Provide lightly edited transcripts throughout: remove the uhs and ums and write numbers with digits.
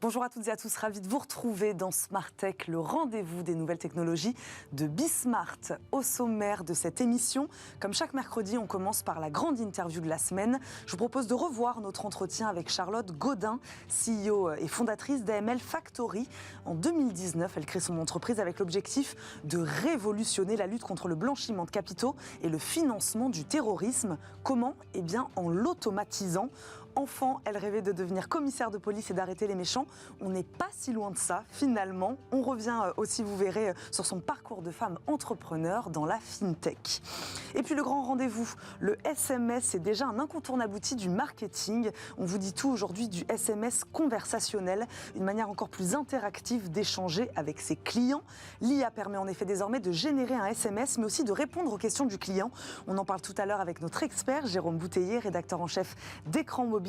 Bonjour à toutes et à tous, ravi de vous retrouver dans Smart Tech, le rendez-vous des nouvelles technologies de Bismart. Au sommaire de cette émission, comme chaque mercredi, on commence par la grande interview de la semaine. Je vous propose de revoir notre entretien avec Charlotte Godin, CEO et fondatrice d'AML Factory. En 2019, elle crée son entreprise avec l'objectif de révolutionner la lutte contre le blanchiment de capitaux et le financement du terrorisme. Comment ? Eh bien, en l'automatisant. Enfant, elle rêvait de devenir commissaire de police et d'arrêter les méchants. On n'est pas si loin de ça, finalement. On revient aussi, vous verrez, sur son parcours de femme entrepreneur dans la FinTech. Et puis le grand rendez-vous, le SMS est déjà un incontournable outil du marketing. On vous dit tout aujourd'hui du SMS conversationnel, une manière encore plus interactive d'échanger avec ses clients. L'IA permet en effet désormais de générer un SMS, mais aussi de répondre aux questions du client. On en parle tout à l'heure avec notre expert, Jérôme Bouteiller, rédacteur en chef d'écranmobile.fr,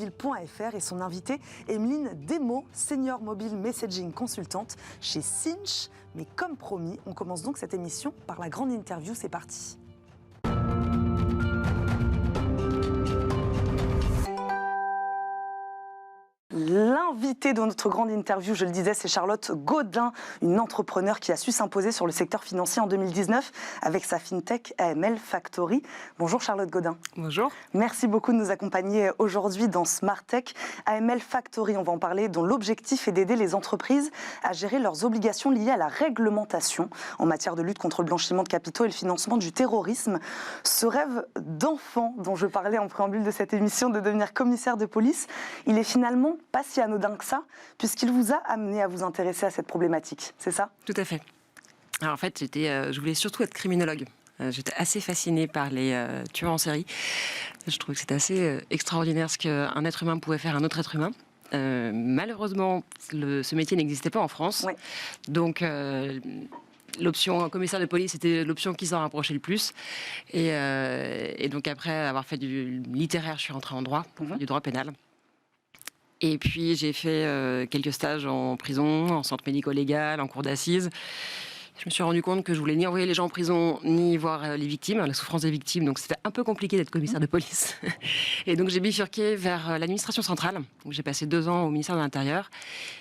et son invitée, Emeline Desmaux, senior mobile messaging consultante chez Cinch. Mais comme promis, on commence donc cette émission par la grande interview. C'est parti. L'invitée de notre grande interview, je le disais, c'est Charlotte Godin, une entrepreneure qui a su s'imposer sur le secteur financier en 2019 avec sa FinTech AML Factory. Bonjour Charlotte Godin. Bonjour. Merci beaucoup de nous accompagner aujourd'hui dans Smart Tech. AML Factory, on va en parler, dont l'objectif est d'aider les entreprises à gérer leurs obligations liées à la réglementation en matière de lutte contre le blanchiment de capitaux et le financement du terrorisme. Ce rêve d'enfant dont je parlais en préambule de cette émission, de devenir commissaire de police, il est finalement pas si anodin que ça, puisqu'il vous a amené à vous intéresser à cette problématique, c'est ça ? Tout à fait. Alors en fait, je voulais surtout être criminologue. J'étais assez fascinée par les tueurs en série. Je trouvais que c'était assez extraordinaire ce qu'un être humain pouvait faire à un autre être humain. Malheureusement, ce métier n'existait pas en France. Oui. Donc, l'option commissaire de police était l'option qui s'en rapprochait le plus. Et donc, après avoir fait du littéraire, je suis rentrée en droit, pour faire du droit pénal. Et puis, j'ai fait quelques stages en prison, en centre médico-légal, en cour d'assises. Je me suis rendu compte que je voulais ni envoyer les gens en prison, ni voir les victimes, la souffrance des victimes. Donc, c'était un peu compliqué d'être commissaire de police. Et donc, j'ai bifurqué vers l'administration centrale. Donc, j'ai passé 2 ans au ministère de l'Intérieur.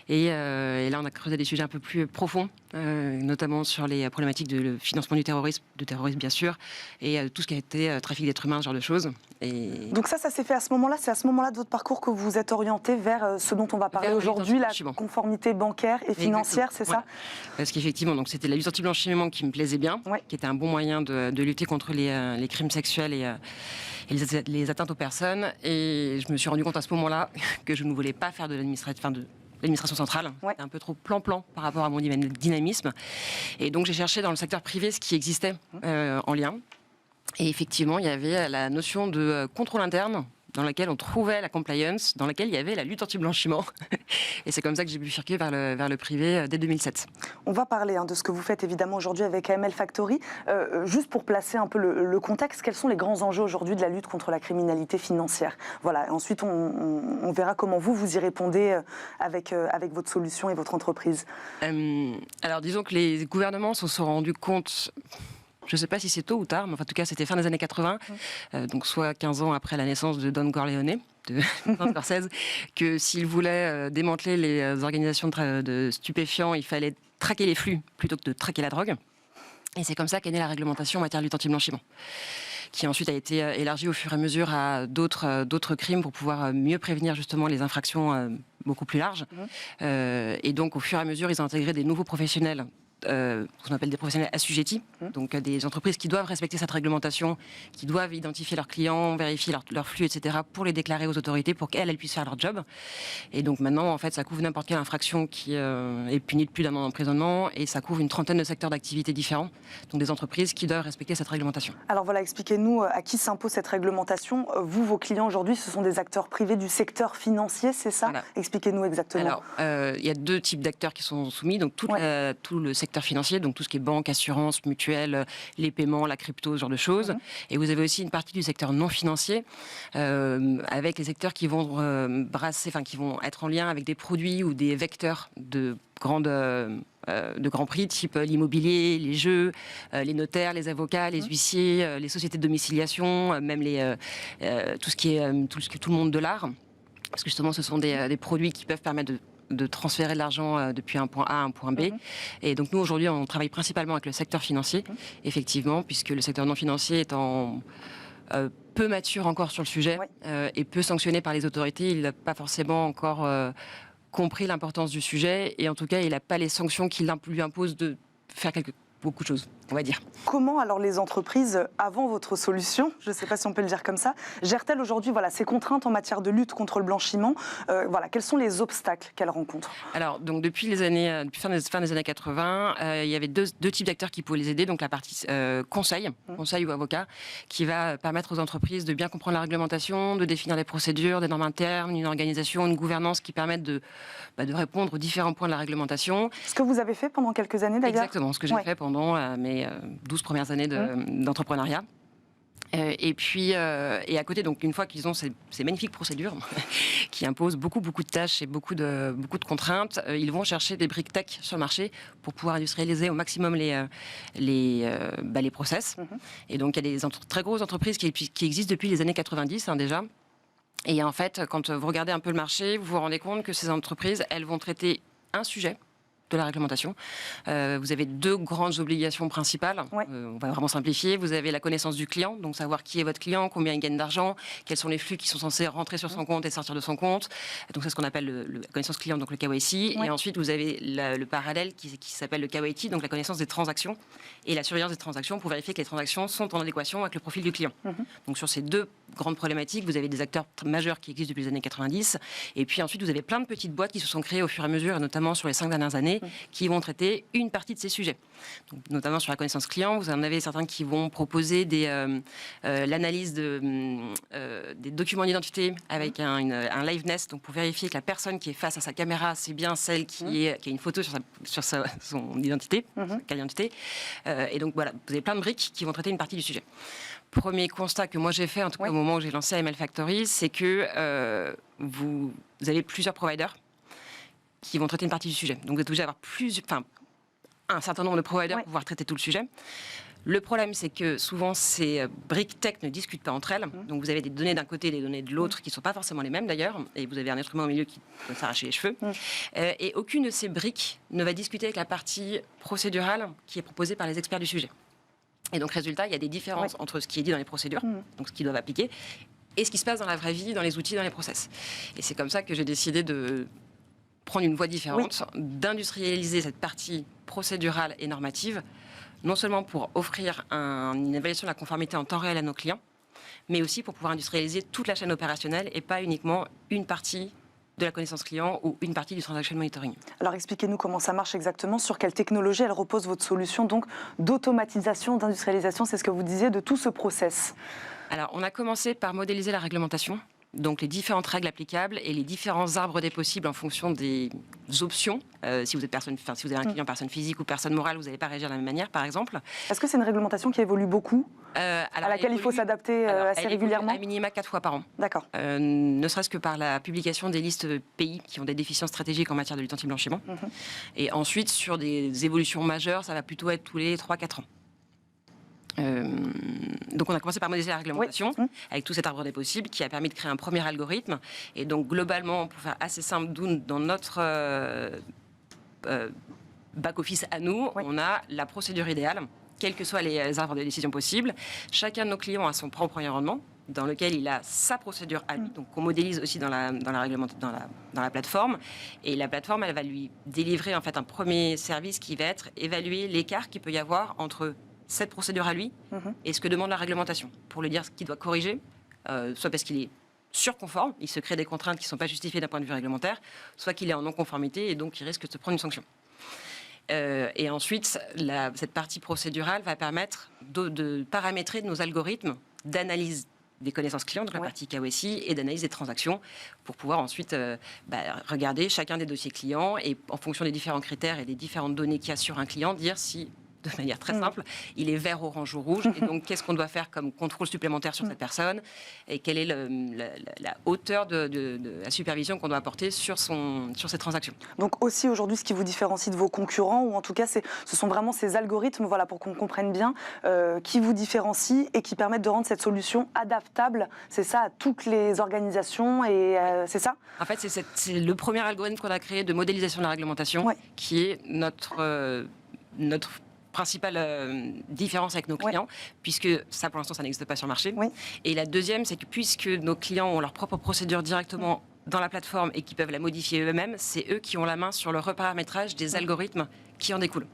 Et là, on a creusé des sujets un peu plus profonds, notamment sur les problématiques de financement du terrorisme bien sûr, et tout ce qui a été trafic d'êtres humains, ce genre de choses. Et... Donc ça s'est fait à ce moment-là. C'est à ce moment-là de votre parcours que vous vous êtes orienté vers ce dont on va parler aujourd'hui, la conformité bancaire et financière, c'est ça ? Parce qu'effectivement, donc c'était la lutte anti-blanchiment qui me plaisait bien, qui était un bon moyen de lutter contre les crimes sexuels et les atteintes aux personnes. Et je me suis rendu compte à ce moment-là que je ne voulais pas faire de l'administration centrale. C'était un peu trop plan-plan par rapport à mon dynamisme. Et donc j'ai cherché dans le secteur privé ce qui existait en lien. Et effectivement, il y avait la notion de contrôle interne, dans laquelle on trouvait la compliance, dans laquelle il y avait la lutte anti-blanchiment. Et c'est comme ça que j'ai bifurqué vers le privé dès 2007. On va parler de ce que vous faites évidemment aujourd'hui avec AML Factory. Juste pour placer un peu le contexte, quels sont les grands enjeux aujourd'hui de la lutte contre la criminalité financière ? Voilà. Ensuite, on verra comment vous y répondez avec votre solution et votre entreprise. Alors, disons que les gouvernements se sont rendus compte... Je ne sais pas si c'est tôt ou tard, mais en tout cas, c'était fin des années 80, donc soit 15 ans après la naissance de Don Corleone, de Scorsese, que s'ils voulaient démanteler les organisations de stupéfiants, il fallait traquer les flux plutôt que de traquer la drogue. Et c'est comme ça qu'est née la réglementation en matière de lutte anti-blanchiment, qui ensuite a été élargie au fur et à mesure à d'autres crimes pour pouvoir mieux prévenir justement les infractions beaucoup plus larges. Et donc, au fur et à mesure, ils ont intégré des nouveaux professionnels, ce qu'on appelle des professionnels assujettis, donc des entreprises qui doivent respecter cette réglementation, qui doivent identifier leurs clients, vérifier leurs flux, etc., pour les déclarer aux autorités, pour qu'elles puissent faire leur job. Et donc maintenant, en fait, ça couvre n'importe quelle infraction qui est punie de plus d'1 an d'emprisonnement, et ça couvre une trentaine de secteurs d'activité différents, donc des entreprises qui doivent respecter cette réglementation. Alors voilà, expliquez-nous à qui s'impose cette réglementation. Vous, vos clients aujourd'hui, ce sont des acteurs privés du secteur financier, c'est ça ? Voilà. Expliquez-nous exactement. Alors, il y a 2 types d'acteurs qui sont soumis, donc tout le secteur financier, donc tout ce qui est banque, assurance, mutuelle, les paiements, la crypto, ce genre de choses. Et vous avez aussi une partie du secteur non financier, avec les secteurs qui vont qui vont être en lien avec des produits ou des vecteurs de grands prix, type l'immobilier, les jeux, les notaires, les avocats, les huissiers, les sociétés de domiciliation, même tout le monde de l'art. Parce que justement, ce sont des produits qui peuvent permettre de de transférer de l'argent depuis un point A à un point B. Et donc nous, aujourd'hui, on travaille principalement avec le secteur financier, effectivement, puisque le secteur non financier est peu mature encore sur le sujet et peu sanctionné par les autorités. Il n'a pas forcément encore compris l'importance du sujet et en tout cas, il n'a pas les sanctions qui lui imposent de faire beaucoup de choses, on va dire. Comment alors les entreprises, avant votre solution, je ne sais pas si on peut le dire comme ça, gèrent-elles aujourd'hui ces contraintes en matière de lutte contre le blanchiment quels sont les obstacles qu'elles rencontrent? Alors, donc, depuis fin des années 80, il y avait deux types d'acteurs qui pouvaient les aider. Donc la partie conseil ou avocat, qui va permettre aux entreprises de bien comprendre la réglementation, de définir des procédures, des normes internes, une organisation, une gouvernance qui permettent de répondre aux différents points de la réglementation. Ce que vous avez fait pendant quelques années d'ailleurs? Exactement, ce que j'ai fait pendant mes 12 premières années d'entrepreneuriat. Et puis, et à côté, donc une fois qu'ils ont ces magnifiques procédures qui imposent beaucoup de tâches et beaucoup de contraintes, ils vont chercher des briques tech sur le marché pour pouvoir industrialiser au maximum les process. Et donc, il y a des très grosses entreprises qui existent depuis les années 90 déjà. Et en fait, quand vous regardez un peu le marché, vous vous rendez compte que ces entreprises, elles vont traiter un sujet de la réglementation. Vous avez deux grandes obligations principales. On va vraiment simplifier. Vous avez la connaissance du client, donc savoir qui est votre client, combien il gagne d'argent, quels sont les flux qui sont censés rentrer sur son compte et sortir de son compte. Donc c'est ce qu'on appelle la connaissance client, donc le KYC. Et ensuite, vous avez le parallèle qui s'appelle le KYT, donc la connaissance des transactions et la surveillance des transactions pour vérifier que les transactions sont en adéquation avec le profil du client. Donc sur ces deux grandes problématiques, vous avez des acteurs majeurs qui existent depuis les années 90. Et puis ensuite, vous avez plein de petites boîtes qui se sont créées au fur et à mesure, et notamment sur les 5 dernières années, qui vont traiter une partie de ces sujets. Donc, notamment sur la connaissance client, vous en avez certains qui vont proposer l'analyse des documents d'identité avec un liveness, donc pour vérifier que la personne qui est face à sa caméra, c'est bien celle qui a une photo sur son identité, sa carte d'identité. Et donc voilà, vous avez plein de briques qui vont traiter une partie du sujet. Premier constat que moi j'ai fait, en tout cas au moment où j'ai lancé AML Factory, c'est que vous avez plusieurs providers qui vont traiter une partie du sujet. Donc vous êtes obligé d'avoir un certain nombre de providers pour pouvoir traiter tout le sujet. Le problème, c'est que souvent, ces briques tech ne discutent pas entre elles. Donc vous avez des données d'un côté et des données de l'autre qui ne sont pas forcément les mêmes d'ailleurs. Et vous avez un être humain au milieu qui peut s'arracher les cheveux. Et aucune de ces briques ne va discuter avec la partie procédurale qui est proposée par les experts du sujet. Et donc, résultat, il y a des différences entre ce qui est dit dans les procédures, donc ce qu'ils doivent appliquer, et ce qui se passe dans la vraie vie, dans les outils, dans les process. Et c'est comme ça que j'ai décidé de prendre une voie différente, d'industrialiser cette partie procédurale et normative, non seulement pour offrir une évaluation de la conformité en temps réel à nos clients, mais aussi pour pouvoir industrialiser toute la chaîne opérationnelle et pas uniquement une partie de la connaissance client ou une partie du transaction monitoring. Alors expliquez-nous comment ça marche exactement, sur quelle technologie elle repose votre solution donc d'automatisation, d'industrialisation, c'est ce que vous disiez, de tout ce process. Alors on a commencé par modéliser la réglementation, donc les différentes règles applicables et les différents arbres des possibles en fonction des options. Si vous êtes si vous avez un client personne physique ou personne morale, vous n'allez pas réagir de la même manière, par exemple. Est-ce que c'est une réglementation qui évolue beaucoup, à laquelle il faut s'adapter assez régulièrement? À minima 4 fois par an. D'accord. Ne serait-ce que par la publication des listes de pays qui ont des déficiences stratégiques en matière de lutte anti-blanchiment. Et ensuite, sur des évolutions majeures, ça va plutôt être tous les 3-4 ans. Donc on a commencé par modéliser la réglementation avec tout cet arbre des possibles qui a permis de créer un premier algorithme. Et donc globalement, pour faire assez simple, dans notre back-office à nous, on a la procédure idéale, quels que soient les arbres de décision possibles. Chacun de nos clients a son propre environnement dans lequel il a sa procédure à lui. Donc on modélise aussi dans la plateforme. Et la plateforme, elle va lui délivrer en fait un premier service qui va être évaluer l'écart qu'il peut y avoir entre cette procédure à lui et ce que demande la réglementation, pour lui dire ce qu'il doit corriger, soit parce qu'il est surconforme, il se crée des contraintes qui ne sont pas justifiées d'un point de vue réglementaire, soit qu'il est en non-conformité et donc il risque de se prendre une sanction. Et ensuite, cette partie procédurale va permettre de paramétrer nos algorithmes d'analyse des connaissances clients, donc la partie KYC, et d'analyse des transactions, pour pouvoir ensuite regarder chacun des dossiers clients et en fonction des différents critères et des différentes données qu'il y a sur un client, dire si de manière très simple. Il est vert, orange ou rouge. Et donc, qu'est-ce qu'on doit faire comme contrôle supplémentaire sur cette personne et quelle est la hauteur de la supervision qu'on doit apporter sur ces transactions. Donc aussi aujourd'hui, ce qui vous différencie de vos concurrents, ou en tout cas, ce sont vraiment ces algorithmes, voilà, pour qu'on comprenne bien, qui vous différencient et qui permettent de rendre cette solution adaptable, c'est ça, à toutes les organisations, et c'est ça ? En fait, c'est le premier algorithme qu'on a créé de modélisation de la réglementation, qui est notre principale différence avec nos clients, puisque ça, pour l'instant, ça n'existe pas sur le marché. Et la deuxième, c'est que puisque nos clients ont leur propre procédure directement dans la plateforme et qui peuvent la modifier eux-mêmes, c'est eux qui ont la main sur le reparamétrage des algorithmes qui en découlent.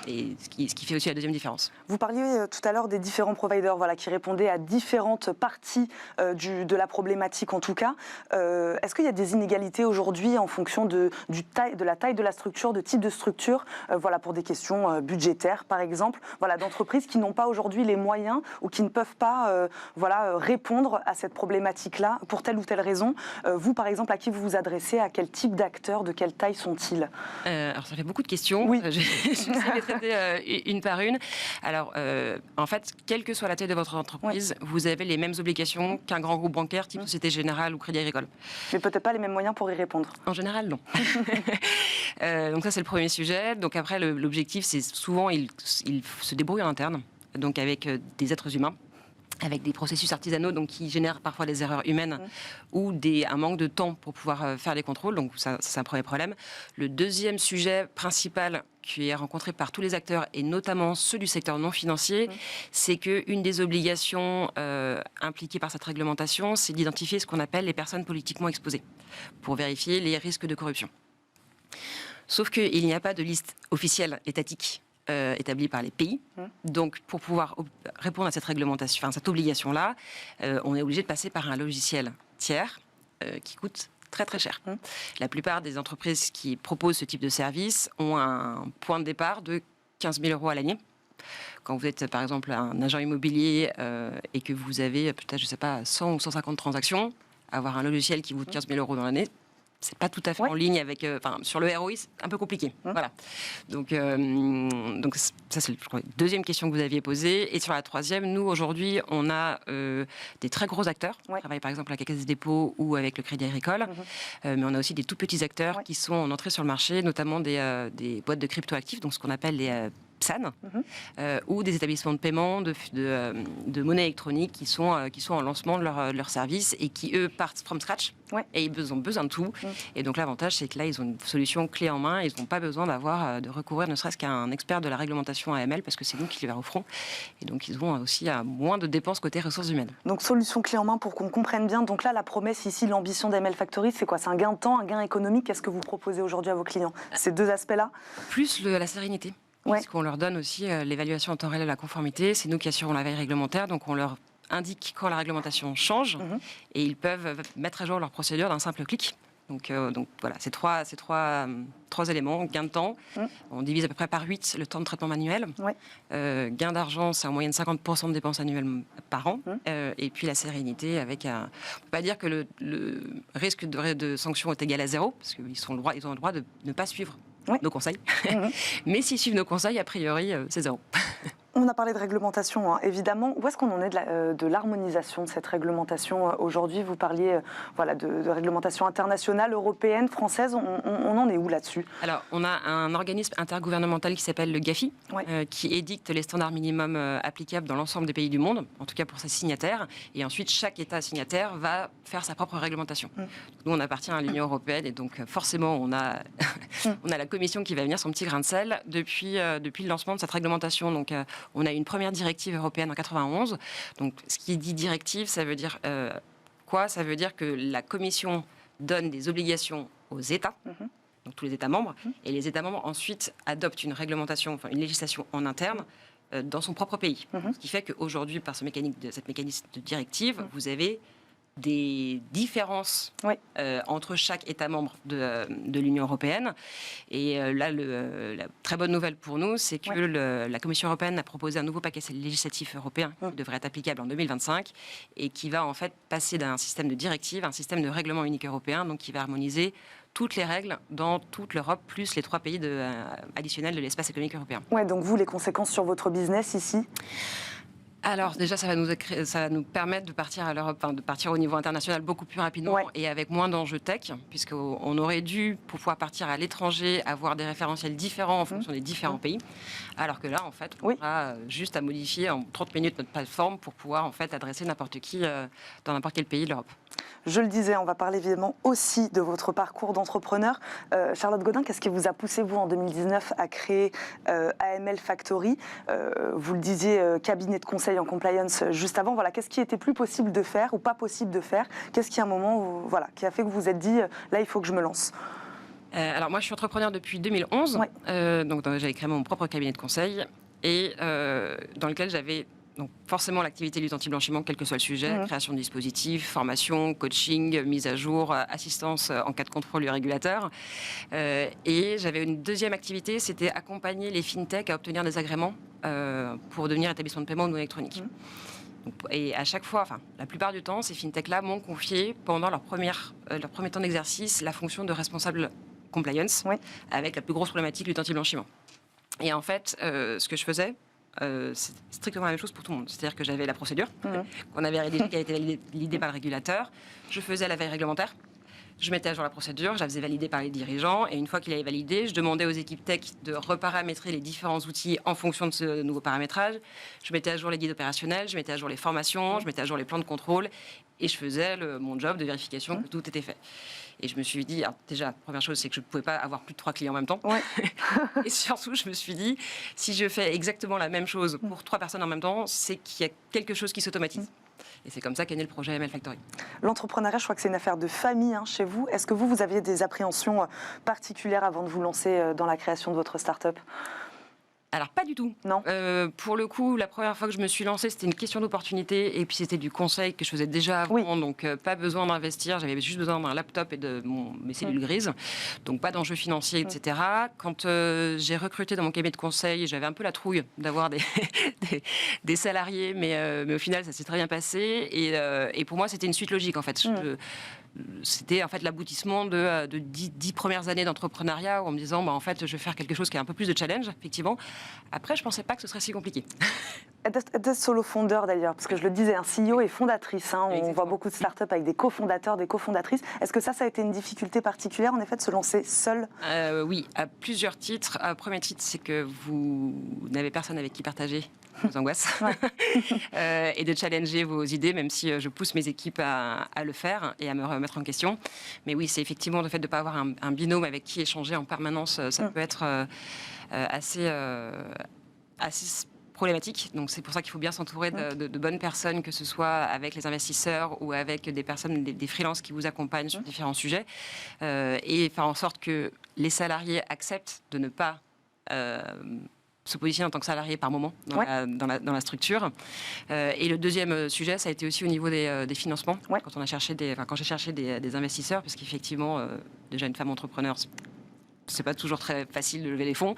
Et ce qui fait aussi la deuxième différence. Vous parliez tout à l'heure des différents providers, voilà, qui répondaient à différentes parties de la problématique en tout cas. Est-ce qu'il y a des inégalités aujourd'hui en fonction de la taille de la structure, de type de structure, voilà, pour des questions budgétaires par exemple, voilà, d'entreprises qui n'ont pas aujourd'hui les moyens ou qui ne peuvent pas voilà, répondre à cette problématique-là pour telle ou telle raison. Vous par exemple, à qui vous vous adressez, à quel type d'acteurs, de quelle taille sont-ils? Alors ça fait beaucoup de questions. Oui. Une par une. Alors, en fait, quelle que soit la taille de votre entreprise, vous avez les mêmes obligations qu'un grand groupe bancaire, type Société Générale ou Crédit Agricole. Mais peut-être pas les mêmes moyens pour y répondre. En général, non. Donc ça, c'est le premier sujet. Donc après, l'objectif, c'est souvent, ils se débrouillent en interne, donc avec des êtres humains, avec des processus artisanaux donc qui génèrent parfois des erreurs humaines ou un manque de temps pour pouvoir faire les contrôles. Donc ça, c'est un premier problème. Le deuxième sujet principal qui est rencontré par tous les acteurs, et notamment ceux du secteur non financier, c'est qu'une des obligations impliquées par cette réglementation, c'est d'identifier ce qu'on appelle les personnes politiquement exposées, pour vérifier les risques de corruption. Sauf qu'il n'y a pas de liste officielle étatique établie par les pays. Donc, pour pouvoir répondre à cette réglementation, enfin, cette obligation-là, on est obligé de passer par un logiciel tiers qui coûte très très cher. La plupart des entreprises qui proposent ce type de service ont un point de départ de 15 000 € à l'année. Quand vous êtes par exemple un agent immobilier et que vous avez peut-être, je sais pas, 100 ou 150 transactions, avoir un logiciel qui coûte 15 000 € dans l'année, c'est pas tout à fait en ligne avec... sur le ROI, c'est un peu compliqué. Voilà. Donc ça, c'est la deuxième question que vous aviez posée. Et sur la troisième, nous, aujourd'hui, on a des très gros acteurs. On travaille par exemple avec la Caisse des dépôts ou avec le Crédit Agricole. Mais on a aussi des tout petits acteurs qui sont en entrée sur le marché, notamment des boîtes de cryptoactifs, donc ce qu'on appelle les... PSAN, ou des établissements de paiement, de monnaie électronique qui sont en lancement de leur service et qui, eux, partent from scratch et ils ont besoin de tout. Et donc l'avantage, c'est que là, ils ont une solution clé en main. Ils n'ont pas besoin de recourir ne serait-ce qu'à un expert de la réglementation AML parce que c'est nous qui les leur offrons. Et donc ils ont aussi moins de dépenses côté ressources humaines. Donc solution clé en main pour qu'on comprenne bien. Donc là, la promesse ici, l'ambition d'AML Factory, c'est quoi? C'est un gain de temps, un gain économique. Qu'est-ce que vous proposez aujourd'hui à vos clients? Ces deux aspects-là? Plus la sérénité. Parce qu'on leur donne aussi l'évaluation en temps réel de la conformité. C'est nous qui assurons la veille réglementaire, donc on leur indique quand la réglementation change et ils peuvent mettre à jour leur procédure d'un simple clic. Donc voilà, ces trois éléments. Gain de temps, on divise à peu près par 8 le temps de traitement manuel. Gain d'argent, c'est en moyenne 50% de dépenses annuelles par an. Et puis la sérénité avec on ne peut pas dire que le risque de sanction est égal à 0, parce qu'ils ont le droit de ne pas suivre nos conseils. Mais s'ils suivent nos conseils, a priori, c'est 0. On a parlé de réglementation, évidemment. Où est-ce qu'on en est de l'harmonisation de cette réglementation aujourd'hui? Vous parliez de réglementation internationale, européenne, française. On en est où là-dessus? Alors, on a un organisme intergouvernemental qui s'appelle le GAFI, qui édicte les standards minimums applicables dans l'ensemble des pays du monde, en tout cas pour ses signataires. Et ensuite, chaque État signataire va faire sa propre réglementation. Nous, on appartient à l'Union européenne et donc forcément, on a la Commission qui va venir son petit grain de sel depuis le lancement de cette réglementation. Donc, on a une première directive européenne en 91. Donc, ce qui dit directive, ça veut dire quoi? Ça veut dire que la Commission donne des obligations aux États, donc tous les États membres, et les États membres ensuite adoptent une réglementation, enfin une législation en interne dans son propre pays. Ce qui fait qu'aujourd'hui, par cette mécanisme de directive, vous avez des différences entre chaque État membre de l'Union européenne. Et là, la très bonne nouvelle pour nous, c'est que la Commission européenne a proposé un nouveau paquet législatif européen qui devrait être applicable en 2025 et qui va en fait passer d'un système de directive à un système de règlement unique européen, donc qui va harmoniser toutes les règles dans toute l'Europe, plus les 3 pays additionnels de l'espace économique européen. Ouais, donc vous, les conséquences sur votre business ici? Alors déjà, ça va nous permettre de partir à l'Europe, de partir au niveau international beaucoup plus rapidement et avec moins d'enjeux tech, puisqu'on aurait dû, pour pouvoir partir à l'étranger, avoir des référentiels différents en fonction des différents pays, alors que là, en fait, on aura juste à modifier en 30 minutes notre plateforme pour pouvoir en fait adresser n'importe qui dans n'importe quel pays de l'Europe. Je le disais, on va parler évidemment aussi de votre parcours d'entrepreneur. Charlotte Godin, qu'est-ce qui vous a poussé, vous, en 2019, à créer AML Factory? Vous le disiez, cabinet de conseil en compliance juste avant. Voilà, qu'est-ce qui était plus possible de faire ou pas possible de faire? Qu'est-ce qui, à un moment, qui a fait que vous vous êtes dit, là, il faut que je me lance? Alors moi, je suis entrepreneur depuis 2011. Donc j'avais créé mon propre cabinet de conseil et dans lequel j'avais... Donc forcément l'activité lutte anti-blanchiment, quel que soit le sujet, création de dispositifs, formation, coaching, mise à jour, assistance en cas de contrôle du régulateur. Et j'avais une deuxième activité, c'était accompagner les fintechs à obtenir des agréments pour devenir établissement de paiement non électronique. Et à chaque fois, la plupart du temps, ces fintechs-là m'ont confié pendant leur premier temps d'exercice la fonction de responsable compliance avec la plus grosse problématique lutte anti-blanchiment. Et en fait, ce que je faisais, c'est strictement la même chose pour tout le monde. C'est-à-dire que j'avais la procédure qu'on avait rédigée, qui a été validée par le régulateur. Je faisais la veille réglementaire. Je mettais à jour la procédure, je la faisais valider par les dirigeants. Et une fois qu'il avait validé, je demandais aux équipes tech de reparamétrer les différents outils en fonction de ce nouveau paramétrage. Je mettais à jour les guides opérationnels, je mettais à jour les formations, je mettais à jour les plans de contrôle. Et je faisais mon job de vérification que tout était fait. Et je me suis dit, alors déjà, première chose, c'est que je ne pouvais pas avoir plus de 3 clients en même temps. Et surtout, je me suis dit, si je fais exactement la même chose pour 3 personnes en même temps, c'est qu'il y a quelque chose qui s'automatise. Et c'est comme ça qu'est né le projet AML Factory. L'entrepreneuriat, je crois que c'est une affaire de famille chez vous. Est-ce que vous aviez des appréhensions particulières avant de vous lancer dans la création de votre start-up? Alors, pas du tout. Non. Pour le coup, la première fois que je me suis lancée, c'était une question d'opportunité. Et puis, c'était du conseil que je faisais déjà avant. Donc, pas besoin d'investir. J'avais juste besoin d'un laptop et de mes cellules grises. Donc, pas d'enjeux financiers, etc. Quand j'ai recruté dans mon cabinet de conseil, j'avais un peu la trouille d'avoir des salariés. Mais au final, ça s'est très bien passé. Et pour moi, c'était une suite logique, en fait. C'était en fait l'aboutissement de 10 premières années d'entrepreneuriat, où en me disant, en fait, je vais faire quelque chose qui a un peu plus de challenge, effectivement. Après, je ne pensais pas que ce serait si compliqué. Êtes solo fondeur d'ailleurs, parce que je le disais, un CEO et fondatrice. On voit beaucoup de startups avec des cofondateurs, des cofondatrices. Est-ce que ça a été une difficulté particulière, en effet, de se lancer seul? Oui, à plusieurs titres. Premier titre, c'est que vous n'avez personne avec qui partager vos angoisses et de challenger vos idées, même si je pousse mes équipes à le faire et à me remettre en question. Mais oui, c'est effectivement le fait de ne pas avoir un binôme avec qui échanger en permanence, ça peut être assez problématique. Donc c'est pour ça qu'il faut bien s'entourer de bonnes personnes, que ce soit avec les investisseurs ou avec des personnes, des freelances qui vous accompagnent sur différents sujets, et faire en sorte que les salariés acceptent de ne pas se positionner en tant que salarié par moment dans la structure. Et le deuxième sujet, ça a été aussi au niveau des financements. Quand j'ai cherché des investisseurs, parce qu'effectivement, déjà une femme entrepreneur, c'est pas toujours très facile de lever les fonds,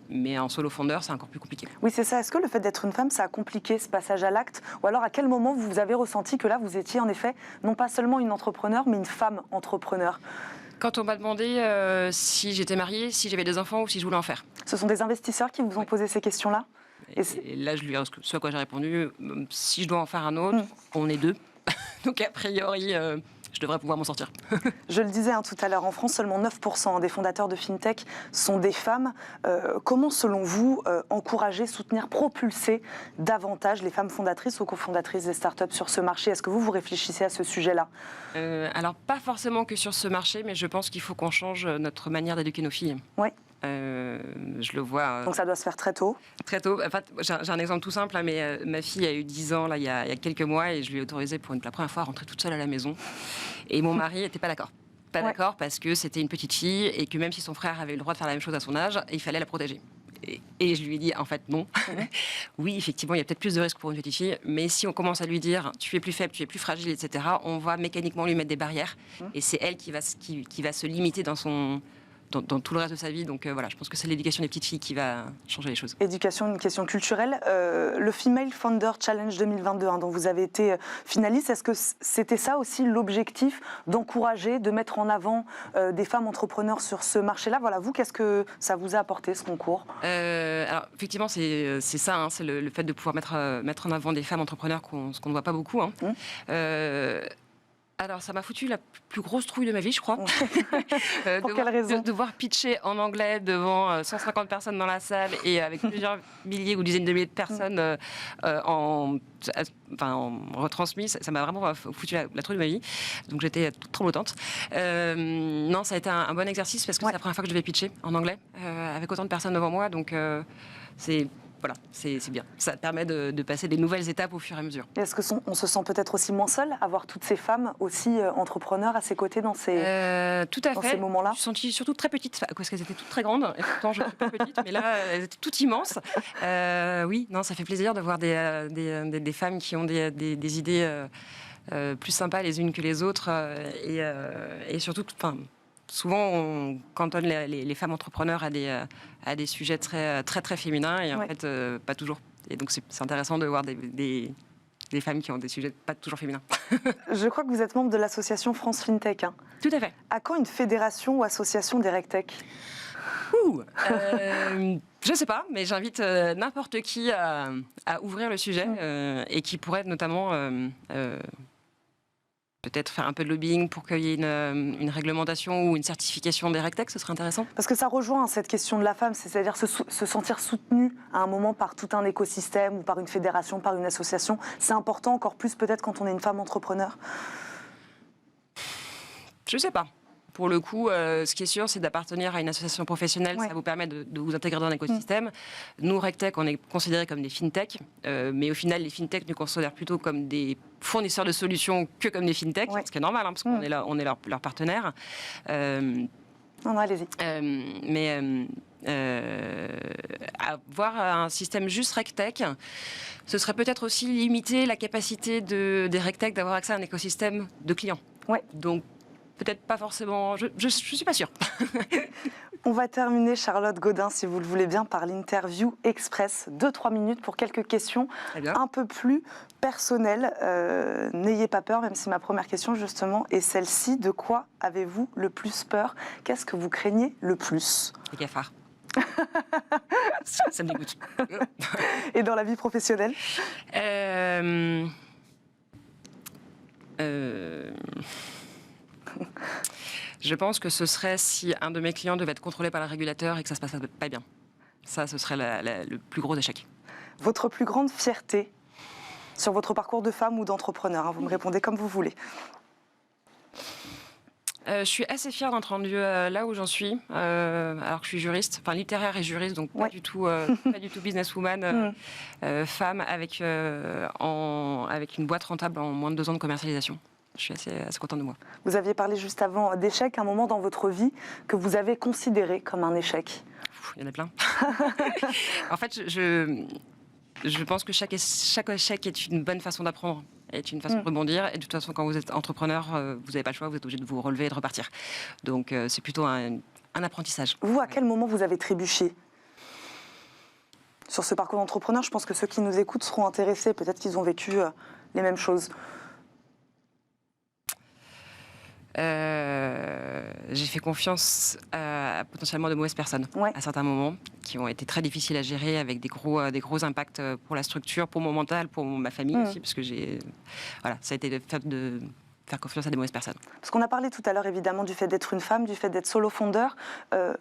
mais en solo fondeur, c'est encore plus compliqué. Oui, c'est ça. Est-ce que le fait d'être une femme, ça a compliqué ce passage à l'acte? Ou alors, à quel moment vous avez ressenti que là, vous étiez en effet, non pas seulement une entrepreneur, mais une femme entrepreneur? Quand on m'a demandé si j'étais mariée, si j'avais des enfants ou si je voulais en faire. Ce sont des investisseurs qui vous ont posé ces questions-là? Et là, ce à quoi j'ai répondu, si je dois en faire un autre, on est 2. Donc, a priori, je devrais pouvoir m'en sortir. Je le disais tout à l'heure, en France, seulement 9% des fondateurs de FinTech sont des femmes. Comment, selon vous, encourager, soutenir, propulser davantage les femmes fondatrices ou cofondatrices des startups sur ce marché? Est-ce que vous réfléchissez à ce sujet-là? Alors, pas forcément que sur ce marché, mais je pense qu'il faut qu'on change notre manière d'éduquer nos filles. Oui. Je le vois. Donc ça doit se faire très tôt? Très tôt. En fait, j'ai un exemple tout simple, mais ma fille a eu 10 ans là, il y a quelques mois et je lui ai autorisé pour la première fois à rentrer toute seule à la maison. Et mon mari n'était pas d'accord. Pas d'accord parce que c'était une petite fille et que même si son frère avait eu le droit de faire la même chose à son âge, il fallait la protéger. Et je lui ai dit, en fait, non. Oui, effectivement, il y a peut-être plus de risques pour une petite fille, mais si on commence à lui dire, tu es plus faible, tu es plus fragile, etc., on va mécaniquement lui mettre des barrières. Et c'est elle qui va se limiter dans dans tout le reste de sa vie. Donc voilà, je pense que c'est l'éducation des petites filles qui va changer les choses. Éducation, une question culturelle. Le Female Founder Challenge 2022, dont vous avez été finaliste, est-ce que c'était ça aussi l'objectif, d'encourager, de mettre en avant des femmes entrepreneurs sur ce marché-là? Voilà, vous, qu'est-ce que ça vous a apporté, ce concours? Alors, effectivement, c'est ça, c'est le fait de pouvoir mettre en avant des femmes entrepreneurs, ce qu'on ne voit pas beaucoup. Alors, ça m'a foutu la plus grosse trouille de ma vie, je crois. Pour quelle raison? De devoir pitcher en anglais devant 150 personnes dans la salle et avec plusieurs milliers ou dizaines de milliers de personnes en retransmis. Ça m'a vraiment foutu la trouille de ma vie. Donc, j'étais toute tremblotante. Non, ça a été un bon exercice parce que c'est la première fois que je devais pitcher en anglais avec autant de personnes devant moi. Donc, c'est bien. Ça permet de passer des nouvelles étapes au fur et à mesure. Est-ce qu'on se sent peut-être aussi moins seul, avoir toutes ces femmes aussi entrepreneurs à ses côtés dans ces moments-là? Je me suis sentie surtout très petite, parce qu'elles étaient toutes très grandes. Et pourtant, je suis pas petite, mais là, elles étaient toutes immenses. Oui, non, ça fait plaisir de voir des femmes qui ont des idées plus sympas les unes que les autres. Et surtout, souvent, on cantonne les femmes entrepreneurs à des sujets très, très, très féminins et en fait, pas toujours. Et donc, c'est intéressant de voir des femmes qui ont des sujets pas toujours féminins. Je crois que vous êtes membre de l'association France FinTech. Tout à fait. À quand une fédération ou association des RegTech? Je ne sais pas, mais j'invite n'importe qui à ouvrir le sujet et qui pourrait notamment... peut-être faire un peu de lobbying pour qu'il y ait une réglementation ou une certification des RegTech, ce serait intéressant. Parce que ça rejoint cette question de la femme, c'est-à-dire se sentir soutenue à un moment par tout un écosystème ou par une fédération, par une association. C'est important encore plus peut-être quand on est une femme entrepreneur. Je ne sais pas. Pour le coup, ce qui est sûr, c'est d'appartenir à une association professionnelle. Ça vous permet de vous intégrer dans un écosystème. Nous, RegTech, on est considérés comme des fintech. Mais au final, les fintech nous considèrent plutôt comme des fournisseurs de solutions que comme des fintech. Ce qui est normal, parce qu'on est leur partenaire. Non, allez-y. Avoir un système juste RegTech, ce serait peut-être aussi limiter la capacité des RegTech d'avoir accès à un écosystème de clients. Donc, peut-être pas forcément... Je suis pas sûre. On va terminer, Charlotte Godin, si vous le voulez bien, par l'interview express. 2-3 minutes pour quelques questions un peu plus personnelles. N'ayez pas peur, même si ma première question, justement, est celle-ci. De quoi avez-vous le plus peur? Qu'est-ce que vous craignez le plus? Les cafards. Ça me dégoûte. Et dans la vie professionnelle? Je pense que ce serait si un de mes clients devait être contrôlé par le régulateur et que ça se passe pas bien. Ça, ce serait le plus gros échec. Votre plus grande fierté sur votre parcours de femme ou d'entrepreneur, vous me répondez comme vous voulez. Je suis assez fière d'être rendue là où j'en suis, alors que je suis juriste, littéraire et juriste, donc pas du tout businesswoman, femme avec une boîte rentable en moins de 2 ans de commercialisation. Je suis assez contente de moi. Vous aviez parlé juste avant d'échec, un moment dans votre vie que vous avez considéré comme un échec. Il y en a plein. En fait, je pense que chaque échec est une bonne façon d'apprendre, est une façon de rebondir. Et de toute façon, quand vous êtes entrepreneur, vous n'avez pas le choix, vous êtes obligé de vous relever et de repartir. Donc, c'est plutôt un apprentissage. Vous, à quel moment vous avez trébuché sur ce parcours d'entrepreneur? Je pense que ceux qui nous écoutent seront intéressés. Peut-être qu'ils ont vécu les mêmes choses. J'ai fait confiance à potentiellement de mauvaises personnes à certains moments qui ont été très difficiles à gérer avec des gros impacts pour la structure, pour mon mental, pour ma famille aussi, parce que ça a été le fait de faire confiance à des mauvaises personnes. Parce qu'on a parlé tout à l'heure évidemment du fait d'être une femme, du fait d'être solo-fondeur.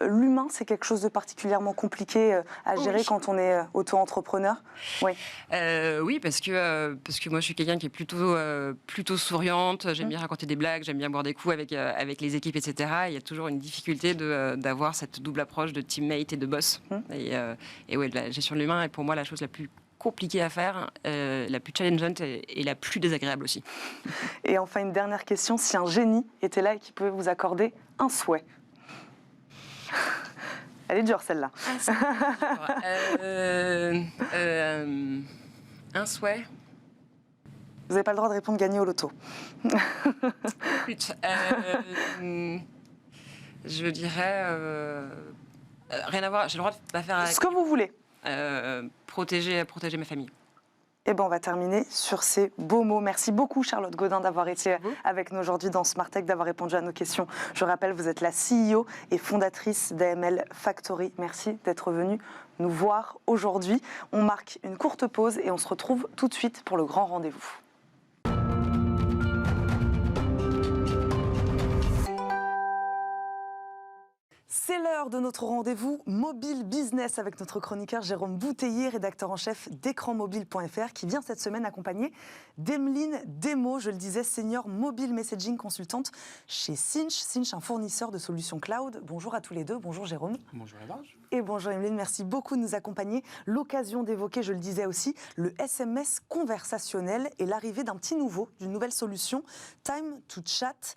L'humain, c'est quelque chose de particulièrement compliqué à gérer quand on est auto-entrepreneur. Oui, parce que moi je suis quelqu'un qui est plutôt souriante, j'aime bien raconter des blagues, j'aime bien boire des coups avec les équipes, etc. Il y a toujours une difficulté d'avoir cette double approche de teammate et de boss. Et la gestion de l'humain est pour moi la chose la plus compliquée à faire, la plus challengeante et la plus désagréable aussi. Et enfin, une dernière question. Si un génie était là et qui pouvait vous accorder un souhait? Elle est dure, celle-là. Un souhait? Vous n'avez pas le droit de répondre gagner au loto. Je dirais rien à voir. J'ai le droit de pas faire avec, Ce que vous voulez. protéger ma famille. Eh ben, on va terminer sur ces beaux mots. Merci beaucoup, Charlotte Godin, d'avoir été avec nous aujourd'hui dans Smart Tech, d'avoir répondu à nos questions. Je rappelle, vous êtes la CEO et fondatrice d'AML Factory. Merci d'être venue nous voir aujourd'hui. On marque une courte pause et on se retrouve tout de suite pour le grand rendez-vous. C'est l'heure de notre rendez-vous Mobile Business avec notre chroniqueur Jérôme Bouteiller, rédacteur en chef d'écranmobile.fr, qui vient cette semaine accompagné d'Emeline Demo, je le disais, senior mobile messaging consultante chez Sinch. Sinch, un fournisseur de solutions cloud. Bonjour à tous les deux. Bonjour Jérôme. Bonjour Evange. Et bonjour Emeline, merci beaucoup de nous accompagner. L'occasion d'évoquer, je le disais aussi, le SMS conversationnel et l'arrivée d'un petit nouveau, d'une nouvelle solution, Time to Chat.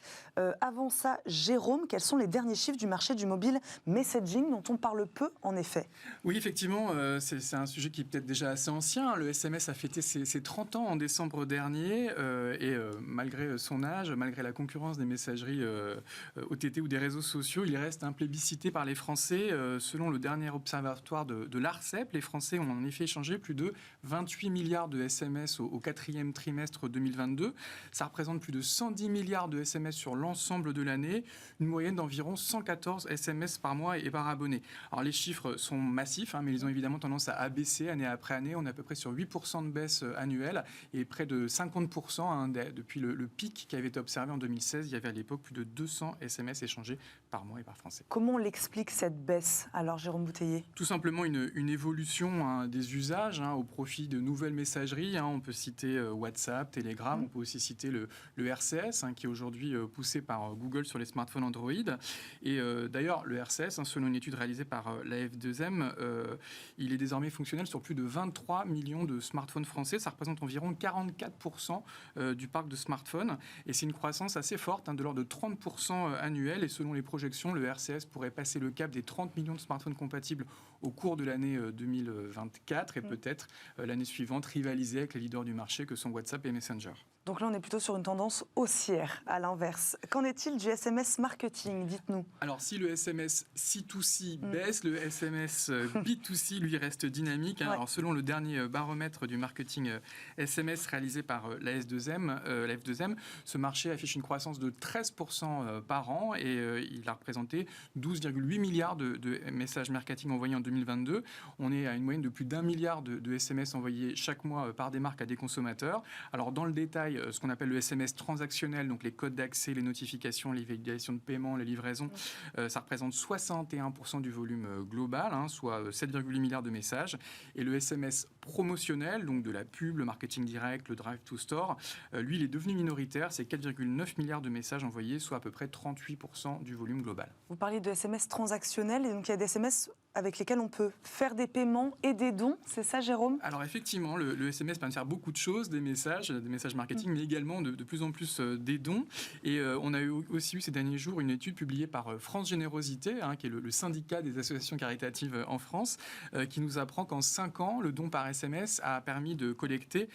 Avant ça, Jérôme, quels sont les derniers chiffres du marché du mobile messaging dont on parle peu en effet? Oui, effectivement, c'est un sujet qui est peut-être déjà assez ancien. Le SMS a fêté ses 30 ans en décembre dernier malgré son âge, malgré la concurrence des messageries OTT ou des réseaux sociaux, il reste plébiscité par les Français. Selon le dernier observatoire de l'ARCEP, les Français ont en effet échangé plus de 28 milliards de SMS au quatrième trimestre 2022. Ça représente plus de 110 milliards de SMS sur l'ensemble de l'année, une moyenne d'environ 114 SMS par mois et par abonné. Alors les chiffres sont massifs, mais ils ont évidemment tendance à baisser année après année. On est à peu près sur 8% de baisse annuelle et près de 50% depuis le pic qui avait été observé en 2016. Il y avait à l'époque plus de 200 SMS échangés par mois et par Français. Comment on l'explique cette baisse alors, Jérôme Bouteiller? Tout simplement une évolution des usages au profit de nouvelles messageries. On peut citer WhatsApp, Telegram, on peut aussi citer le RCS qui est aujourd'hui poussé par Google sur les smartphones Android. Et d'ailleurs, le RCS, selon une étude réalisée par la F2M, il est désormais fonctionnel sur plus de 23 millions de smartphones français. Ça représente environ 44% du parc de smartphones. Et c'est une croissance assez forte, de l'ordre de 30% annuel. Et selon les projections, le RCS pourrait passer le cap des 30 millions de smartphones compatibles au cours de l'année 2024 et peut-être l'année suivante rivaliser avec les leaders du marché que sont WhatsApp et Messenger. Donc là, on est plutôt sur une tendance haussière, à l'inverse. Qu'en est-il du SMS marketing? Dites-nous. Alors, si le SMS C2C baisse, le SMS B2C, lui, reste dynamique. Alors, selon le dernier baromètre du marketing SMS réalisé par la F2M, ce marché affiche une croissance de 13% par an et il a représenté 12,8 milliards de messages marketing envoyés en 2022. On est à une moyenne de plus d'1 milliard de SMS envoyés chaque mois par des marques à des consommateurs. Alors, dans le détail, ce qu'on appelle le SMS transactionnel, donc les codes d'accès, les notifications, les validations de paiement, les livraisons, ça représente 61% du volume global, soit 7,8 milliards de messages. Et le SMS promotionnel, donc de la pub, le marketing direct, le drive to store, lui, il est devenu minoritaire. C'est 4,9 milliards de messages envoyés, soit à peu près 38% du volume global. Vous parlez de SMS transactionnel, et donc il y a des SMS avec lesquels on peut faire des paiements et des dons, c'est ça Jérôme? Alors effectivement, le SMS permet de faire beaucoup de choses, des messages marketing, mais également de plus en plus des dons. Et on a aussi eu ces derniers jours une étude publiée par France Générosité, qui est le syndicat des associations caritatives en France, qui nous apprend qu'en 5 ans, le don par SMS a permis de collecter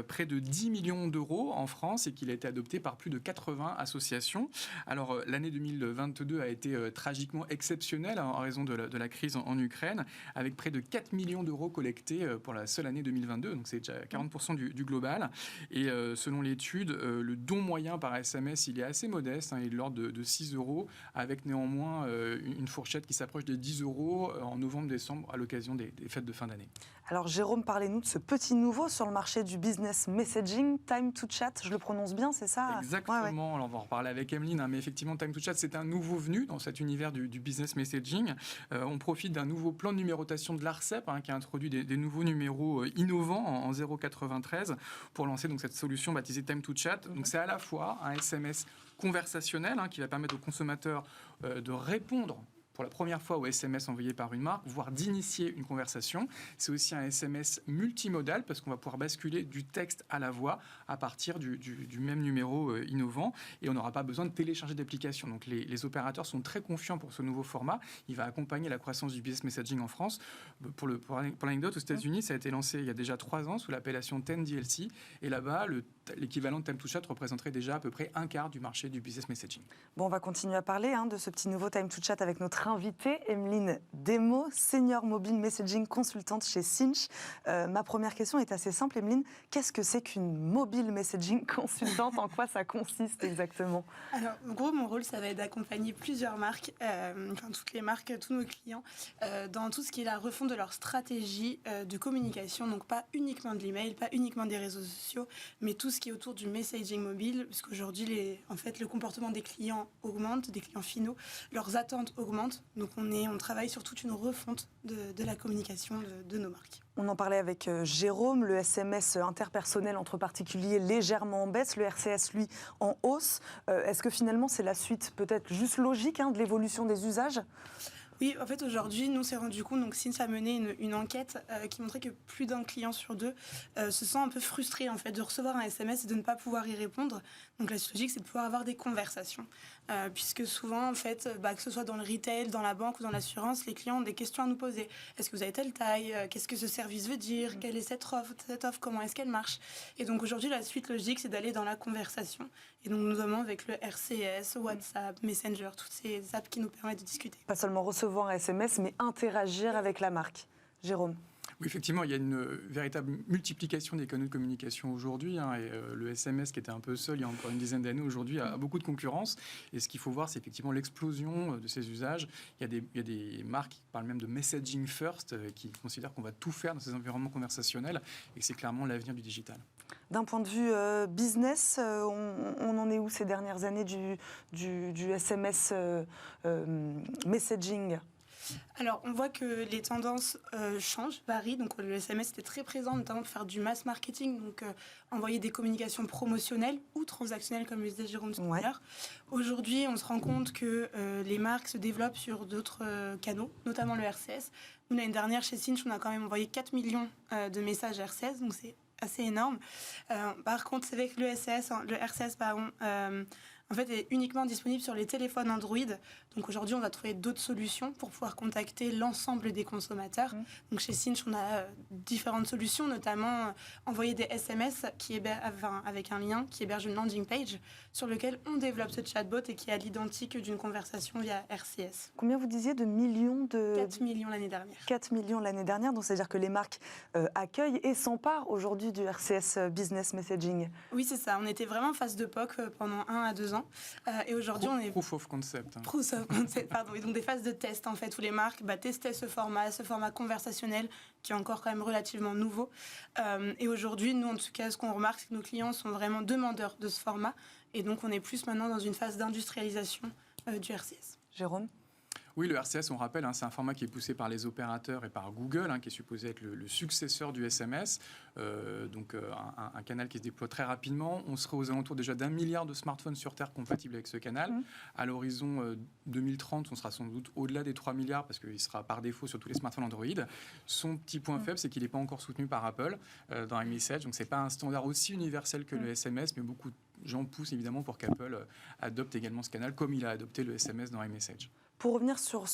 près de 10 millions d'euros en France et qu'il a été adopté par plus de 80 associations. Alors l'année 2022 a été tragiquement exceptionnelle en raison de la crise en Ukraine, avec près de 4 millions d'euros collectés pour la seule année 2022, donc c'est déjà 40% du global. Et selon l'étude, le don moyen par SMS, il est assez modeste, il est de l'ordre de 6 euros, avec néanmoins une fourchette qui s'approche des 10 euros en novembre-décembre à l'occasion des fêtes de fin d'année. Alors Jérôme, parlez-nous de ce petit nouveau sur le marché du business messaging, Time to Chat, je le prononce bien, c'est ça? Exactement, ouais. Alors on va en reparler avec Emeline, mais effectivement Time to Chat, c'est un nouveau venu dans cet univers du business messaging. On profite d'un nouveau plan de numérotation de l'ARCEP qui a introduit des nouveaux numéros innovants en 093 pour lancer donc cette solution baptisée Time to Chat. Donc c'est à la fois un SMS conversationnel qui va permettre aux consommateurs de répondre pour la première fois au SMS envoyé par une marque, voire d'initier une conversation. C'est aussi un SMS multimodal parce qu'on va pouvoir basculer du texte à la voix à partir du même numéro innovant et on n'aura pas besoin de télécharger d'application. Donc les opérateurs sont très confiants pour ce nouveau format. Il va accompagner la croissance du business messaging en France. Pour l'anecdote, aux États-Unis, ça a été lancé il y a déjà 3 ans sous l'appellation 10DLC et là-bas, l'équivalent de Time to Chat représenterait déjà à peu près un quart du marché du business messaging. Bon, on va continuer à parler de ce petit nouveau Time to Chat avec notre invitée, Emeline Desmaux, senior mobile messaging consultante chez Sinch. Ma première question est assez simple, Emeline. Qu'est-ce que c'est qu'une mobile messaging consultante? En quoi ça consiste exactement? Alors, en gros, mon rôle, ça va être d'accompagner plusieurs marques, toutes les marques, tous nos clients, dans tout ce qui est la refonte de leur stratégie de communication. Donc, pas uniquement de l'email, pas uniquement des réseaux sociaux, mais tout ce qui est autour du messaging mobile, parce qu'aujourd'hui, le comportement des clients augmente, des clients finaux, leurs attentes augmentent. Donc, on travaille sur toute une refonte de la communication de nos marques. On en parlait avec Jérôme, le SMS interpersonnel entre particuliers légèrement en baisse, le RCS, lui, en hausse. Est-ce que finalement, c'est la suite peut-être juste logique de l'évolution des usages ? Oui, en fait, aujourd'hui, nous, on s'est rendu compte, donc Sinch a mené une enquête qui montrait que plus d'un client sur 2 se sent un peu frustré, en fait, de recevoir un SMS et de ne pas pouvoir y répondre. Donc, la suite logique, c'est de pouvoir avoir des conversations. Puisque souvent, en fait, que ce soit dans le retail, dans la banque ou dans l'assurance, les clients ont des questions à nous poser. Est-ce que vous avez telle taille? Qu'est-ce que ce service veut dire? Quelle est cette offre? Comment est-ce qu'elle marche? Et donc, aujourd'hui, la suite logique, c'est d'aller dans la conversation. Et donc, notamment avec le RCS, WhatsApp, Messenger, toutes ces apps qui nous permettent de discuter. Pas seulement recevoir un SMS, mais interagir avec la marque. Jérôme? Oui, effectivement, il y a une véritable multiplication des canaux de communication aujourd'hui. Et le SMS, qui était un peu seul il y a encore une dizaine d'années, aujourd'hui a beaucoup de concurrence. Et ce qu'il faut voir, c'est effectivement l'explosion de ces usages. Il y a des marques qui parlent même de messaging first, qui considèrent qu'on va tout faire dans ces environnements conversationnels et que c'est clairement l'avenir du digital. D'un point de vue business, on en est où ces dernières années du SMS messaging ? Alors, on voit que les tendances changent, varient. Donc, le SMS était très présent, notamment pour faire du mass marketing, donc envoyer des communications promotionnelles ou transactionnelles, comme le disait Jérôme tout à l'heure. Aujourd'hui, on se rend compte que les marques se développent sur d'autres canaux, notamment le RCS. Nous, l'année dernière, chez Sinch, on a quand même envoyé 4 millions de messages RCS, donc c'est assez énorme. Par contre, c'est vrai que le RCS, en fait, est uniquement disponible sur les téléphones Android. Donc aujourd'hui, on va trouver d'autres solutions pour pouvoir contacter l'ensemble des consommateurs. Donc chez Sinch, on a différentes solutions, notamment envoyer des SMS avec un lien qui héberge une landing page sur lequel on développe ce chatbot et qui est à l'identique d'une conversation via RCS. Combien vous disiez de millions 4 millions l'année dernière. 4 millions l'année dernière, donc c'est-à-dire que les marques accueillent et s'emparent aujourd'hui du RCS Business Messaging. Oui, c'est ça. On était vraiment en phase de POC pendant 1 à 2 ans. Et aujourd'hui, on est... Proof of concept. Proof of concept, pardon. Et donc des phases de test, en fait, où les marques testaient ce format conversationnel, qui est encore quand même relativement nouveau. Et aujourd'hui, nous, en tout cas, ce qu'on remarque, c'est que nos clients sont vraiment demandeurs de ce format. Et donc, on est plus maintenant dans une phase d'industrialisation du RCS. Jérôme ? Oui, le RCS, on rappelle, c'est un format qui est poussé par les opérateurs et par Google, qui est supposé être le successeur du SMS. Un canal qui se déploie très rapidement. On serait aux alentours déjà d'1 milliard de smartphones sur Terre compatibles avec ce canal. À l'horizon 2030, on sera sans doute au-delà des 3 milliards parce qu'il sera par défaut sur tous les smartphones Android. Son petit point faible, c'est qu'il n'est pas encore soutenu par Apple dans iMessage. Donc, ce n'est pas un standard aussi universel que le SMS, mais beaucoup de gens poussent évidemment pour qu'Apple adopte également ce canal, comme il a adopté le SMS dans iMessage. Pour revenir sur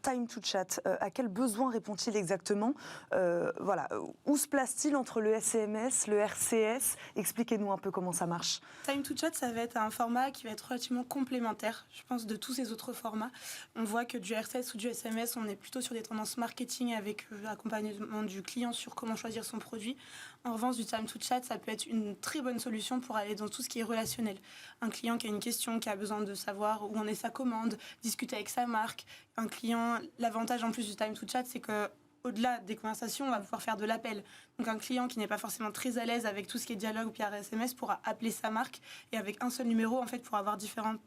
Time to Chat, à quel besoin répond-il exactement ? Où se place-t-il entre le SMS, le RCS ? Expliquez-nous un peu comment ça marche. Time to Chat, ça va être un format qui va être relativement complémentaire, je pense, de tous ces autres formats. On voit que du RCS ou du SMS, on est plutôt sur des tendances marketing avec accompagnement du client sur comment choisir son produit. En revanche, du Time to Chat, ça peut être une très bonne solution pour aller dans tout ce qui est relationnel. Un client qui a une question, qui a besoin de savoir où en est sa commande, discuter avec sa marque. Un client, l'avantage en plus du Time to Chat, c'est que au-delà des conversations, on va pouvoir faire de l'appel. Donc un client qui n'est pas forcément très à l'aise avec tout ce qui est dialogue ou par SMS pourra appeler sa marque et avec un seul numéro, en fait, pour avoir différentes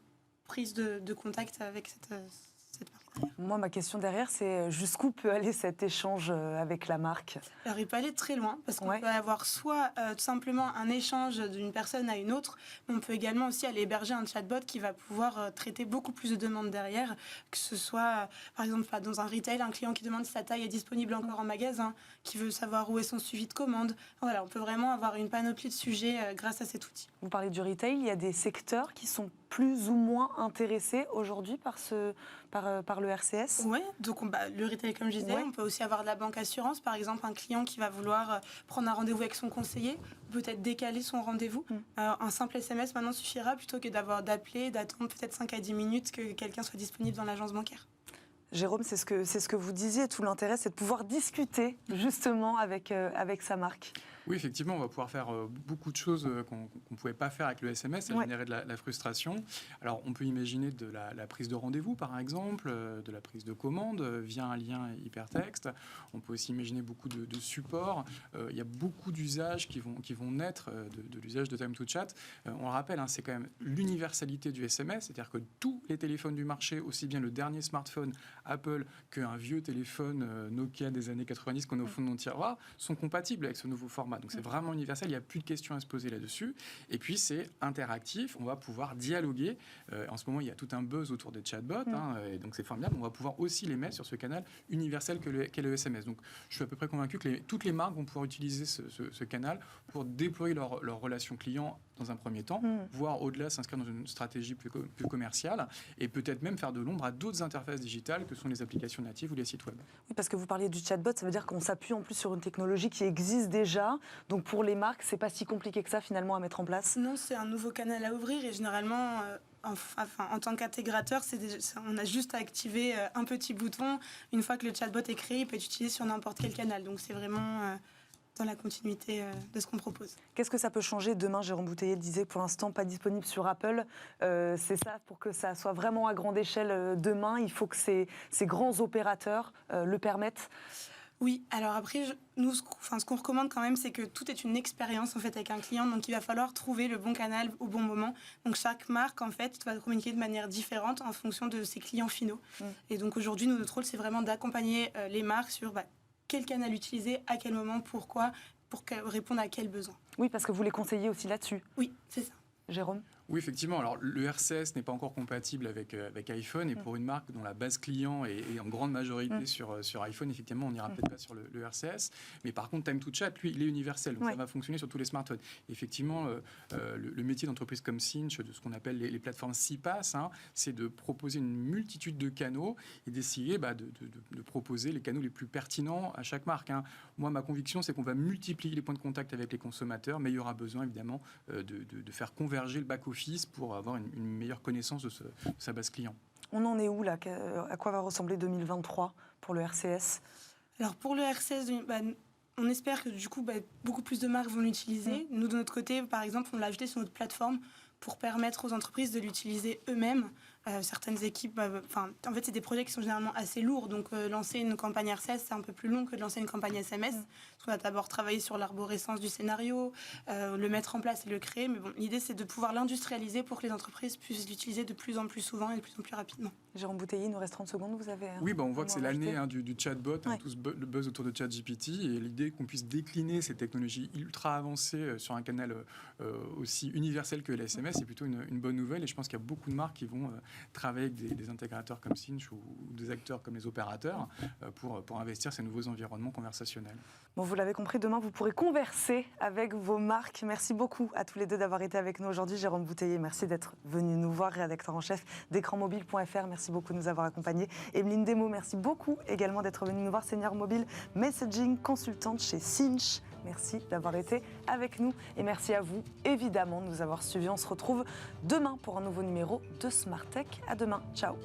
prises de contact avec cette marque. Moi, ma question derrière, c'est jusqu'où peut aller cet échange avec la marque? Alors, il peut aller très loin, parce qu'on peut avoir soit tout simplement un échange d'une personne à une autre, mais on peut également aussi aller héberger un chatbot qui va pouvoir traiter beaucoup plus de demandes derrière, que ce soit, par exemple, dans un retail, un client qui demande si sa taille est disponible encore en magasin, qui veut savoir où est son suivi de commande. Voilà, on peut vraiment avoir une panoplie de sujets grâce à cet outil. Vous parlez du retail, il y a des secteurs qui sont plus ou moins intéressés aujourd'hui par le RCS? Oui, donc le retail, comme je disais, on peut aussi avoir de la banque assurance. Par exemple, un client qui va vouloir prendre un rendez-vous avec son conseiller, peut-être décaler son rendez-vous. Un simple SMS maintenant suffira plutôt que d'appeler, d'attendre peut-être 5 à 10 minutes que quelqu'un soit disponible dans l'agence bancaire. Jérôme, c'est ce que vous disiez, tout l'intérêt, c'est de pouvoir discuter justement avec sa marque. Oui, effectivement, on va pouvoir faire beaucoup de choses qu'on ne pouvait pas faire avec le SMS, ça générait de la frustration. Alors, on peut imaginer de la prise de rendez-vous, par exemple, de la prise de commande via un lien hypertexte. On peut aussi imaginer beaucoup de supports. Il y a beaucoup d'usages qui vont naître de l'usage de Time to Chat. On le rappelle, c'est quand même l'universalité du SMS, c'est-à-dire que tous les téléphones du marché, aussi bien le dernier smartphone Apple qu'un vieux téléphone Nokia des années 90 qu'on a au fond de nos tiroirs, sont compatibles avec ce nouveau format. Donc c'est vraiment universel, il n'y a plus de questions à se poser là-dessus. Et puis c'est interactif, on va pouvoir dialoguer. En ce moment, il y a tout un buzz autour des chatbots, et donc c'est formidable. On va pouvoir aussi les mettre sur ce canal universel qu'est le SMS. Donc je suis à peu près convaincu que toutes les marques vont pouvoir utiliser ce canal pour déployer leur relation client dans un premier temps, voire au-delà s'inscrire dans une stratégie plus commerciale et peut-être même faire de l'ombre à d'autres interfaces digitales que sont les applications natives ou les sites web. Oui, parce que vous parliez du chatbot, ça veut dire qu'on s'appuie en plus sur une technologie qui existe déjà. Donc pour les marques, c'est pas si compliqué que ça finalement à mettre en place. Non, c'est un nouveau canal à ouvrir et généralement, en tant qu'intégrateur, on a juste à activer un petit bouton. Une fois que le chatbot est créé, il peut être utilisé sur n'importe quel canal. Donc c'est vraiment dans la continuité de ce qu'on propose. Qu'est-ce que ça peut changer demain? Jérôme Bouteiller disait pour l'instant pas disponible sur Apple. C'est ça, pour que ça soit vraiment à grande échelle demain, il faut que ces grands opérateurs le permettent. Oui, alors après, ce qu'on recommande quand même, c'est que tout est une expérience en fait avec un client, donc il va falloir trouver le bon canal au bon moment. Donc chaque marque en fait va communiquer de manière différente en fonction de ses clients finaux. Et donc aujourd'hui, notre rôle, c'est vraiment d'accompagner les marques sur quel canal utiliser, à quel moment, pourquoi, pour répondre à quel besoin. Oui, parce que vous les conseillez aussi là-dessus. Oui, c'est ça. Jérôme? Oui, effectivement. Alors, le RCS n'est pas encore compatible avec iPhone. Et pour une marque dont la base client est en grande majorité sur iPhone, effectivement, on n'ira peut-être pas sur le RCS. Mais par contre, Time to Chat, lui, il est universel. Donc, ça va fonctionner sur tous les smartphones. Effectivement, le métier d'entreprise comme Cinch, de ce qu'on appelle les plateformes CPaaS, c'est de proposer une multitude de canaux et d'essayer de proposer les canaux les plus pertinents à chaque marque. Moi, ma conviction, c'est qu'on va multiplier les points de contact avec les consommateurs, mais il y aura besoin, évidemment, de faire converger le back-office pour avoir une meilleure connaissance de sa base client. On en est où là? À quoi va ressembler 2023 pour le RCS? Alors pour le RCS, on espère que du coup beaucoup plus de marques vont l'utiliser. Nous de notre côté, par exemple, on l'a ajouté sur notre plateforme pour permettre aux entreprises de l'utiliser eux-mêmes. Certaines équipes, en fait, c'est des projets qui sont généralement assez lourds. Donc, lancer une campagne RCS, c'est un peu plus long que de lancer une campagne SMS. On va d'abord travailler sur l'arborescence du scénario, le mettre en place et le créer. Mais bon, l'idée, c'est de pouvoir l'industrialiser pour que les entreprises puissent l'utiliser de plus en plus souvent et de plus en plus rapidement. Jérôme Bouteiller, il nous reste 30 secondes. Vous avez Oui, on voit que c'est l'année du chatbot, tout le buzz autour de ChatGPT. Et l'idée qu'on puisse décliner ces technologies ultra avancées sur un canal aussi universel que le SMS, c'est plutôt une bonne nouvelle. Et je pense qu'il y a beaucoup de marques qui vont travailler avec des intégrateurs comme Cinch ou des acteurs comme les opérateurs pour investir ces nouveaux environnements conversationnels. Bon, vous l'avez compris, demain, vous pourrez converser avec vos marques. Merci beaucoup à tous les deux d'avoir été avec nous aujourd'hui. Jérôme Bouteiller, merci d'être venu nous voir, rédacteur en chef d'écranmobile.fr. Merci beaucoup de nous avoir accompagnés. Emeline Demo, merci beaucoup également d'être venue nous voir, senior mobile messaging, consultante chez Cinch. Merci d'avoir été avec nous et merci à vous, évidemment, de nous avoir suivis. On se retrouve demain pour un nouveau numéro de Smart Tech. À demain. Ciao.